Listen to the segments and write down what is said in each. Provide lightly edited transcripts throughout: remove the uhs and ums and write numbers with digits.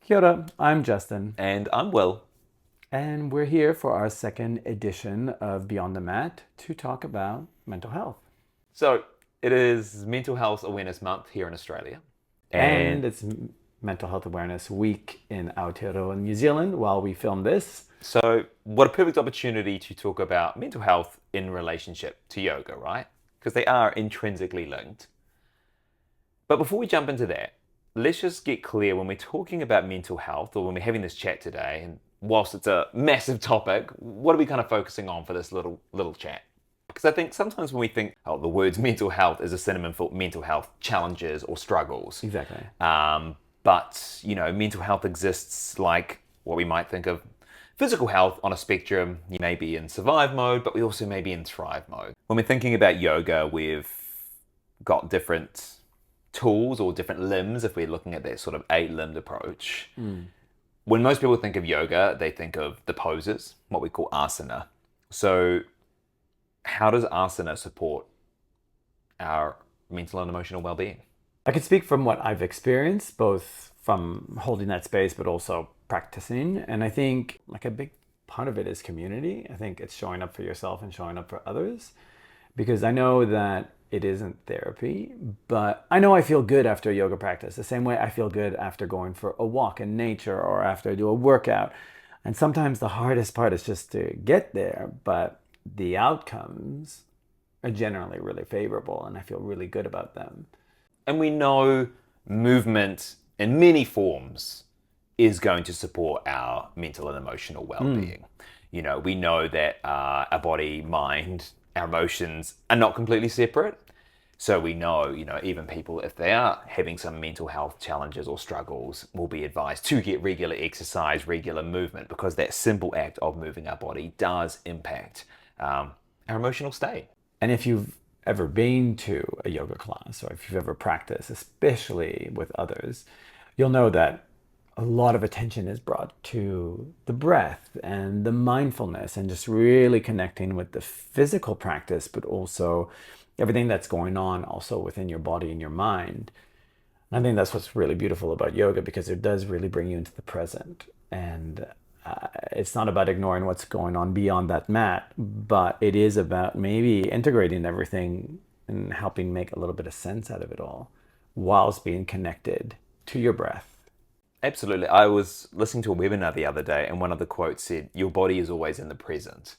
Kia ora, I'm Justin, And I'm Will. and we're here for our second edition of Beyond the Mat to talk about mental health. So it is Mental Health Awareness Month here in Australia. And And it's Mental Health Awareness Week in Aotearoa, New Zealand while we film this. so, what a perfect opportunity to talk about mental health in relationship to yoga, right? Because they are intrinsically linked. But before we jump into that, let's just get clear when we're talking about mental health or when we're having this chat today, and whilst it's a massive topic, what are we kind of focusing on for this little chat? Because I think sometimes when we think, oh, the words mental health is a synonym for mental health challenges or struggles. Exactly. But, mental health exists like what we might think of physical health on a spectrum. You may be in survive mode, but we also may be in thrive mode. When we're thinking about yoga, we've got different tools or different limbs if we're looking at that sort of eight-limbed approach. When most people think of yoga, they think of the poses, what we call asana. So how does asana support our mental and emotional well-being? I can speak from what I've experienced, both from holding that space but also practicing. And I think like a big part of it is community. I think it's showing up for yourself and showing up for others. Because I know that it isn't therapy, but I know I feel good after a yoga practice, the same way I feel good after going for a walk in nature or after I do a workout. And sometimes the hardest part is just to get there, but the outcomes are generally really favorable and I feel really good about them. And we know movement in many forms is going to support our mental and emotional well-being. We know that our body, mind, our emotions are not completely separate. So we know, even people, if they are having some mental health challenges or struggles, will be advised to get regular exercise, regular movement, because that simple act of moving our body does impact our emotional state. And if you've ever been to a yoga class or if you've ever practiced, especially with others, you'll know that a lot of attention is brought to the breath and the mindfulness and just really connecting with the physical practice, but also everything that's going on also within your body and your mind. And I think that's what's really beautiful about yoga because it does really bring you into the present. And it's not about ignoring what's going on beyond that mat, but it is about maybe integrating everything and helping make a little bit of sense out of it all whilst being connected to your breath. Absolutely. I was listening to a webinar the other day, and one of the quotes said, "Your body is always in the present."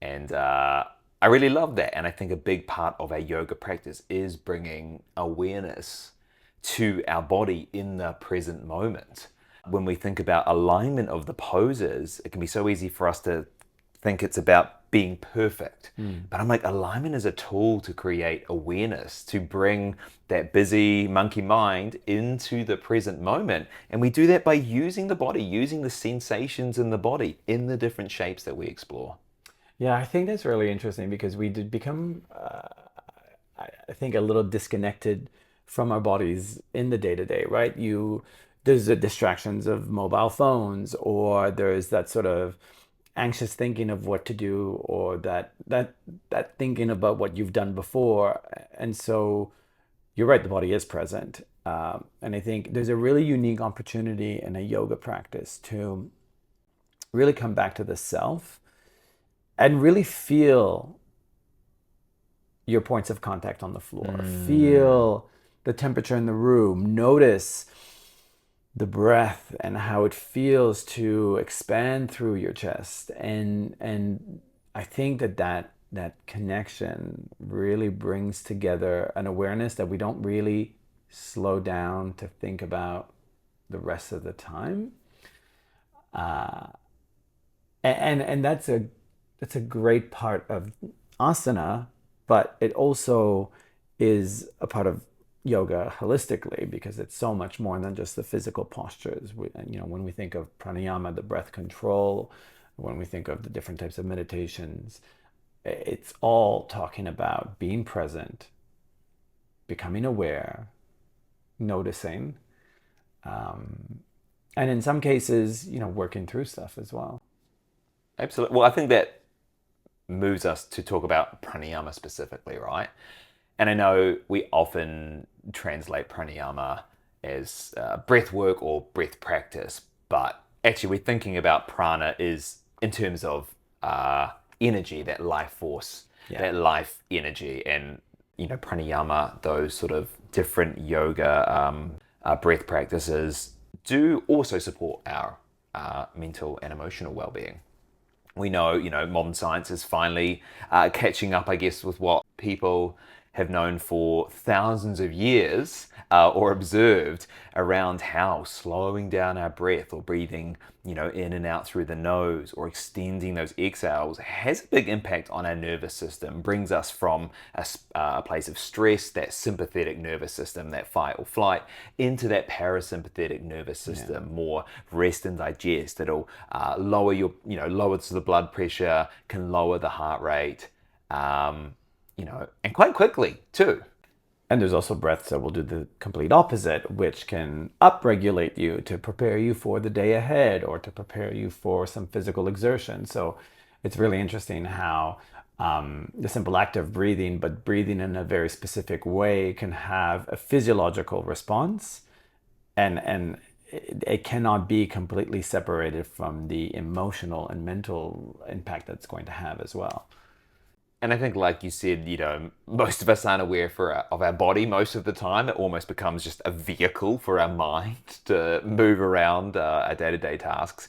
And I really love that. And I think a big part of our yoga practice is bringing awareness to our body in the present moment. When we think about alignment of the poses, it can be so easy for us to think it's about being perfect. But I'm like, alignment is a tool to create awareness, to bring that busy monkey mind into the present moment. And we do that by using the body, using the sensations in the body in the different shapes that we explore. Yeah, I think that's really interesting because we did become, I think, a little disconnected from our bodies in the day to day, right? There's the distractions of mobile phones, or there's that sort of anxious thinking of what to do, or that thinking about what you've done before. And so, you're right, the body is present, and I think there's a really unique opportunity in a yoga practice to really come back to the self and really feel your points of contact on the floor. Feel the temperature in the room. Notice the breath and how it feels to expand through your chest. And I think that connection really brings together an awareness that we don't really slow down to think about the rest of the time. And that's a great part of asana, but it also is a part of yoga holistically because it's so much more than just the physical postures. When we think of pranayama, the breath control, when we think of the different types of meditations, it's all talking about being present, becoming aware, noticing, and in some cases, working through stuff as well. Absolutely. Well, I think that moves us to talk about pranayama specifically, right? And I know we often translate pranayama as breath work or breath practice, but actually we're thinking about prana is in terms of energy, that life force, Yeah. that life energy, and pranayama, those sort of different yoga breath practices do also support our mental and emotional well-being. We know, modern science is finally catching up, I guess, with what people have known for thousands of years or observed around how slowing down our breath or breathing, in and out through the nose or extending those exhales has a big impact on our nervous system, brings us from a place of stress, that sympathetic nervous system, that fight or flight, into that parasympathetic nervous Yeah. system, more rest and digest. It'll lower lowers the blood pressure, can lower the heart rate, and quite quickly too. And there's also breaths that will do the complete opposite, which can upregulate you to prepare you for the day ahead or to prepare you for some physical exertion. So it's really interesting how the simple act of breathing, but breathing in a very specific way, can have a physiological response, and it cannot be completely separated from the emotional and mental impact that's going to have as well. And I think, like you said, most of us aren't aware of our body most of the time. It almost becomes just a vehicle for our mind to move around our day-to-day tasks.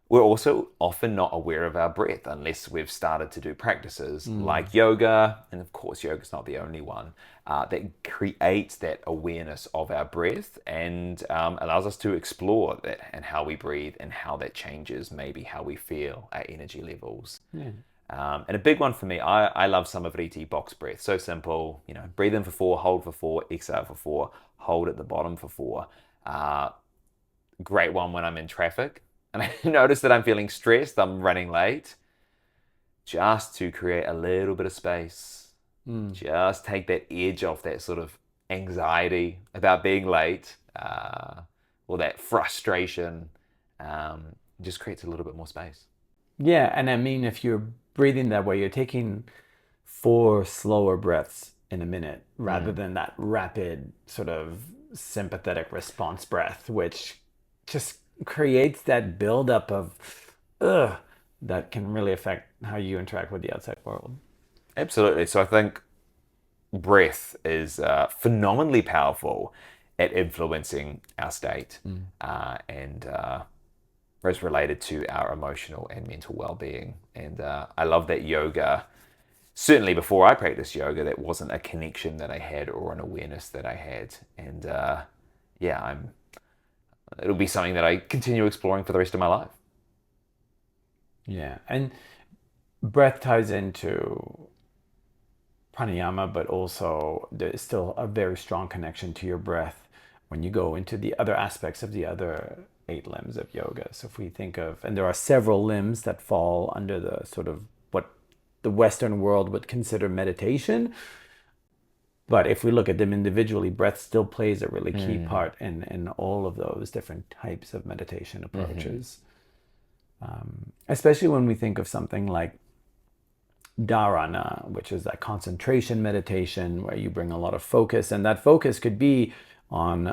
We're also often not aware of our breath unless we've started to do practices like yoga. And of course, yoga's not the only one that creates that awareness of our breath and allows us to explore that and how we breathe and how that changes maybe how we feel, our energy levels. Yeah. And a big one for me, I love Samavriti box breath. So simple, breathe in for 4, hold for 4, exhale for 4, hold at the bottom for 4. Uh, Great one when I'm in traffic and I notice that I'm feeling stressed, I'm running late, just to create a little bit of space, Mm. just take that edge off that sort of anxiety about being late or that frustration, just creates a little bit more space. Yeah, and I mean, if you're breathing that way, you're taking 4 slower breaths in a minute rather than that rapid sort of sympathetic response breath, which just creates that buildup of ugh that can really affect how you interact with the outside world. Absolutely. So I think breath is phenomenally powerful at influencing our state and is related to our emotional and mental well-being. And I love that yoga. Certainly, before I practiced yoga, that wasn't a connection that I had or an awareness that I had. And yeah, it'll be something that I continue exploring for the rest of my life. Yeah, and breath ties into pranayama, but also there's still a very strong connection to your breath when you go into the other aspects of the other 8 limbs of yoga. So if we think of, and there are several limbs that fall under the sort of what the Western world would consider meditation. But if we look at them individually, breath still plays a really key part in all of those different types of meditation approaches. Especially when we think of something like dharana, which is that concentration meditation where you bring a lot of focus, and that focus could be on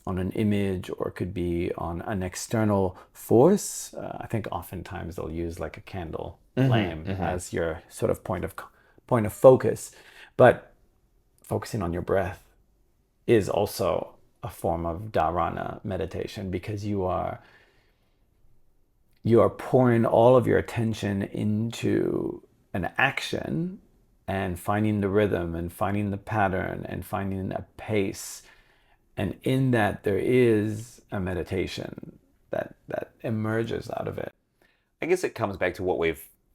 an image or it could be on an external force. I think oftentimes they'll use like a candle flame as your sort of point of focus, but focusing on your breath is also a form of dharana meditation because you are pouring all of your attention into an action and finding the rhythm and finding the pattern and finding a pace. And in that, there is a meditation that emerges out of it. I guess it comes back to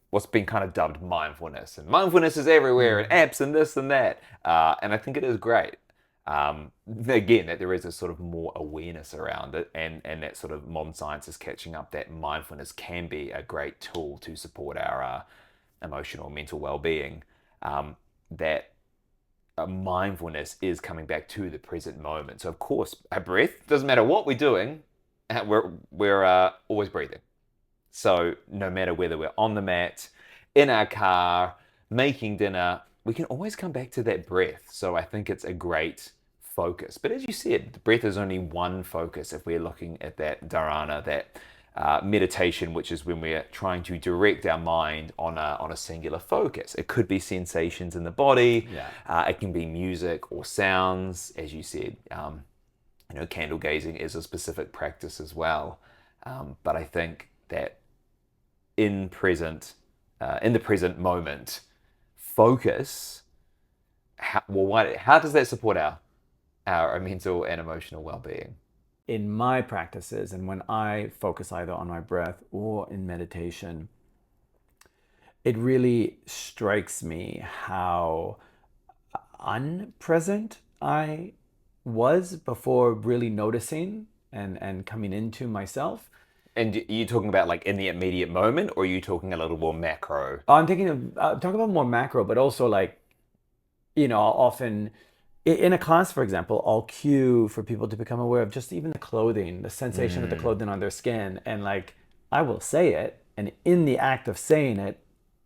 what's been kind of dubbed mindfulness, and mindfulness is everywhere, and apps and this and that, and I think it is great. Again, that there is a sort of more awareness around it, and that sort of modern science is catching up. That mindfulness can be a great tool to support our emotional, mental well-being. That mindfulness is coming back to the present moment. So of course, our breath doesn't matter what we're doing, we're always breathing. So no matter whether we're on the mat, in our car, making dinner, we can always come back to that breath. So I think it's a great focus. But as you said, the breath is only one focus if we're looking at that dharana, that meditation, which is when we're trying to direct our mind on a singular focus. It could be sensations in the body. Yeah. It can be music or sounds, as you said. Candle gazing is a specific practice as well. But I think that in the present moment, focus. How does that support our mental and emotional well-being? In my practices, and when I focus either on my breath or in meditation, it really strikes me how unpresent I was before really noticing and coming into myself. And are you talking about like in the immediate moment, or are you talking a little more macro? I'm thinking of talking about more macro, but also like, I'll often in a class, for example, I'll cue for people to become aware of just even the clothing, the sensation of the clothing on their skin. And like, I will say it. And in the act of saying it,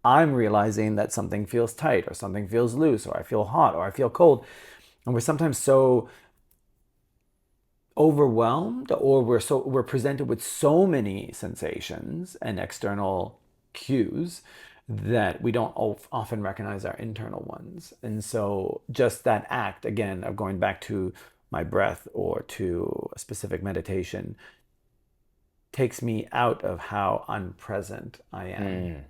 I'm realizing that something feels tight or something feels loose or I feel hot or I feel cold. And we're sometimes so overwhelmed or we're presented with so many sensations and external cues that we don't often recognize our internal ones. And so just that act again of going back to my breath or to a specific meditation takes me out of how unpresent I am.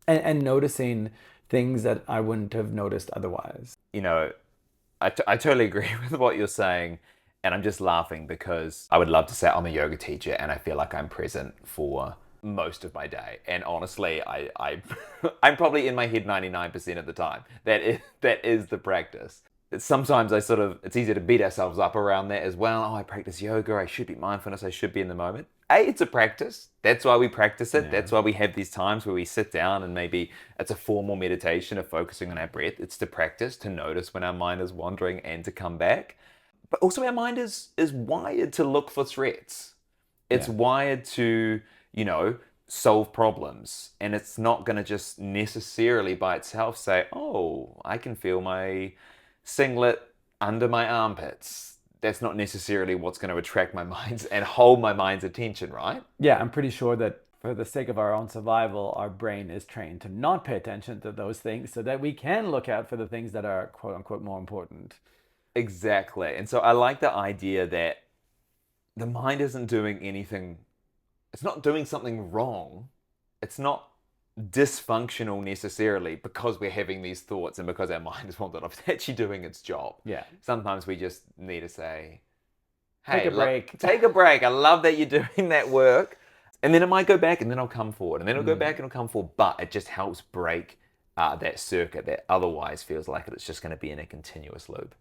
And noticing things that I wouldn't have noticed otherwise. I totally agree with what you're saying. And I'm just laughing because I would love to say I'm a yoga teacher and I feel like I'm present for most of my day. And honestly, I'm probably in my head 99% of the time. That is the practice. Sometimes it's easy to beat ourselves up around that as well. Oh, I practice yoga. I should be mindfulness. I should be in the moment. It's a practice. That's why we practice it. Yeah. That's why we have these times where we sit down and maybe it's a formal meditation of focusing on our breath. It's to practice, to notice when our mind is wandering and to come back. But also our mind is wired to look for threats. It's Yeah. wired to, solve problems. And it's not going to just necessarily by itself say, oh, I can feel my singlet under my armpits. That's not necessarily what's going to attract my mind's and hold my mind's attention, right? Yeah, I'm pretty sure that for the sake of our own survival, our brain is trained to not pay attention to those things so that we can look out for the things that are quote unquote more important. Exactly. And so I like the idea that the mind isn't doing anything, it's not doing something wrong. It's not dysfunctional necessarily because we're having these thoughts and because our mind is wandered off. It's actually doing its job. Yeah. Sometimes we just need to say, Take hey, a break. take a break. I love that you're doing that work. And then it might go back and then I'll come forward. And then it'll go back and it'll come forward. But it just helps break that circuit that otherwise feels like it's just going to be in a continuous loop.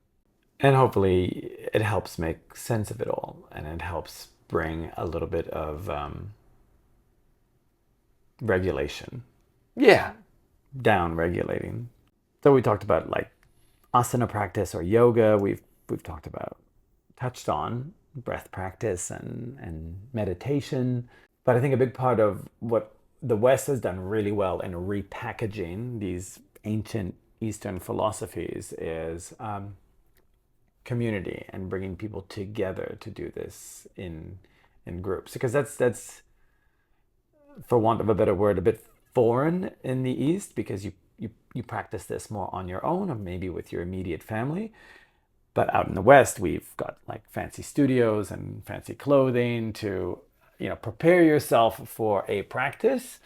And hopefully it helps make sense of it all and it helps bring a little bit of regulation, Yeah. down regulating. So we talked about like asana practice or yoga. We've touched on breath practice and meditation. But I think a big part of what the West has done really well in repackaging these ancient Eastern philosophies is community and bringing people together to do this in groups, because that's for want of a better word a bit foreign in the East, because you practice this more on your own or maybe with your immediate family. But out in the West, we've got like fancy studios and fancy clothing to prepare yourself for a practice.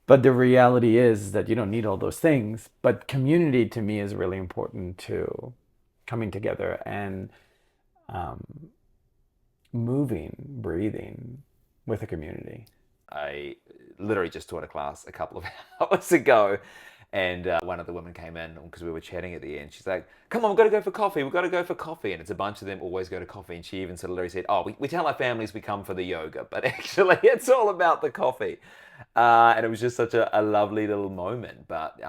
But the reality is that you don't need all those things. But community to me is really important too. Coming together and moving, breathing with a community. I literally just taught a class a couple of hours ago, and one of the women came in because we were chatting at the end. She's like, "Come on, we've got to go for coffee. We've got to go for coffee." And it's a bunch of them always go to coffee. And she even sort of literally said, "Oh, we tell our families we come for the yoga, but actually it's all about the coffee." And it was just such a lovely little moment. But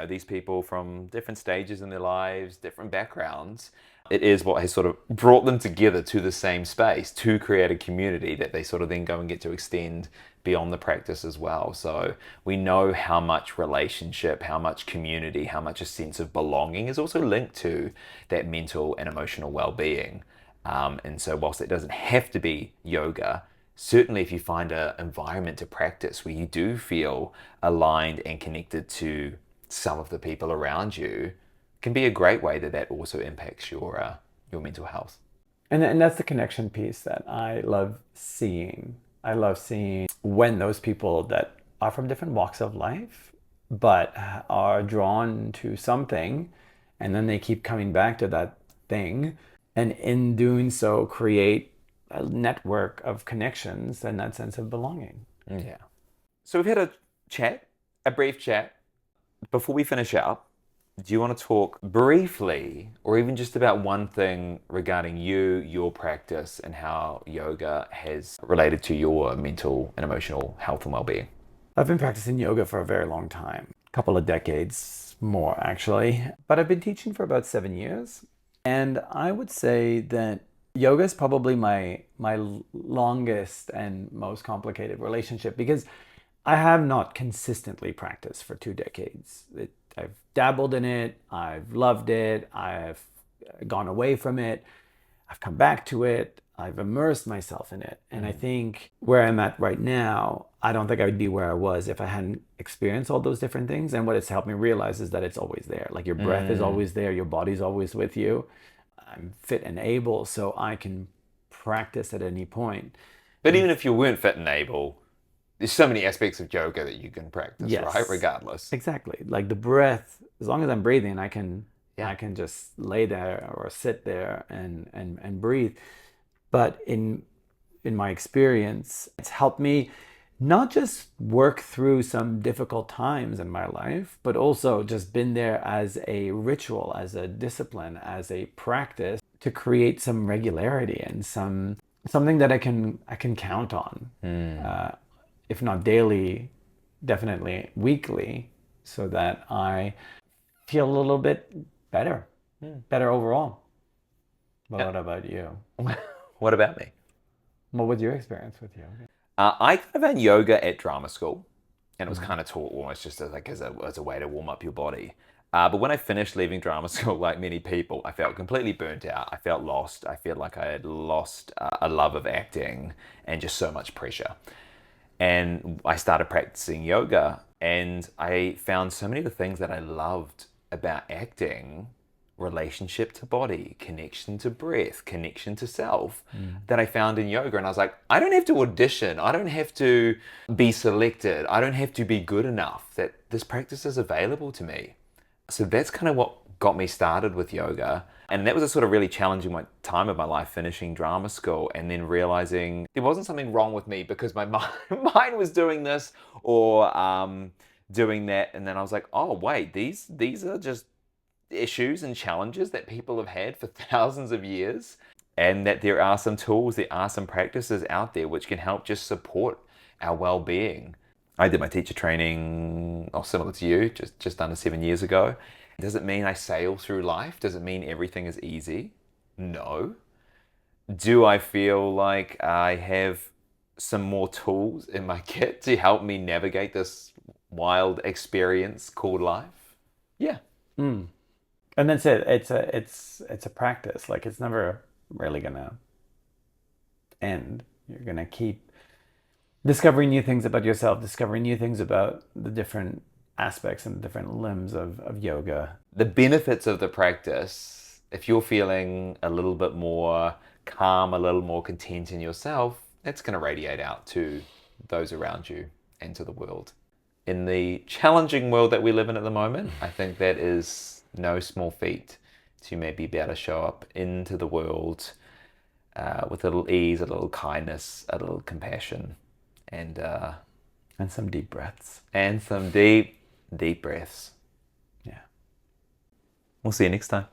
these people from different stages in their lives, different backgrounds, it is what has sort of brought them together to the same space to create a community that they sort of then go and get to extend beyond the practice as well. So we know how much relationship, how much community, how much a sense of belonging is also linked to that mental and emotional well-being. And so whilst it doesn't have to be yoga, certainly if you find an environment to practice where you do feel aligned and connected to some of the people around you, can be a great way that also impacts your mental health. And that's the connection piece that I love seeing. I love seeing when those people that are from different walks of life, but are drawn to something, and then they keep coming back to that thing, and in doing so, create a network of connections and that sense of belonging. Yeah. So we've had a chat, a brief chat. Before we finish up, do you want to talk briefly or even just about one thing regarding you, your practice, and how yoga has related to your mental and emotional health and well-being? I've been practicing yoga for a very long time, a couple of decades more actually, but I've been teaching for about 7 years. And I would say that yoga is probably my longest and most complicated relationship because I have not consistently practiced for 2 decades. I've dabbled in it, I've loved it, I've gone away from it, I've come back to it, I've immersed myself in it. And I think where I'm at right now, I don't think I would be where I was if I hadn't experienced all those different things. And what it's helped me realize is that it's always there. Like your breath is always there, your body's always with you. I'm fit and able, so I can practice at any point. But even if you weren't fit and able, there's so many aspects of yoga that you can practice, right? Yes, Regardless. exactly. Like the breath, as long as I'm breathing, I Yeah. can just lay there or sit there and breathe. But in my experience, it's helped me not just work through some difficult times in my life, but also just been there as a ritual, as a discipline, as a practice to create some regularity and something that I can count on, if not daily, definitely weekly, so that I feel a little bit better, better overall. But what about you? What about me? What was your experience with yoga? I kind of found yoga at drama school, and it was kind of taught almost just as a way to warm up your body. But when I finished leaving drama school, like many people, I felt completely burnt out. I felt lost. I felt like I had lost a love of acting and just so much pressure. And I started practicing yoga, and I found so many of the things that I loved about acting: relationship to body, connection to breath, connection to self, that I found in yoga. And I was like, I don't have to audition. I don't have to be selected. I don't have to be good enough. That this practice is available to me. So that's kind of what got me started with yoga. And that was a sort of really challenging time of my life, finishing drama school and then realizing there wasn't something wrong with me because my mind was doing this or doing that. And then I was like, oh, wait, these are just issues and challenges that people have had for thousands of years, and that there are some tools, there are some practices out there which can help just support our well-being. I did my teacher training, similar to you, just under 7 years ago. Does it mean I sail through life? Does it mean everything is easy? No. Do I feel like I have some more tools in my kit to help me navigate this wild experience called life? Yeah. And that's it. It's a practice. Like it's never really gonna end. You're gonna keep discovering new things about yourself, discovering new things about the different aspects and the different limbs of yoga. The benefits of the practice, if you're feeling a little bit more calm, a little more content in yourself, it's going to radiate out to those around you and to the world. In the challenging world that we live in at the moment, I think that is no small feat to maybe be able to show up into the world with a little ease, a little kindness, a little compassion, and some deep breaths. And some deep, deep breaths. Yeah. We'll see you next time.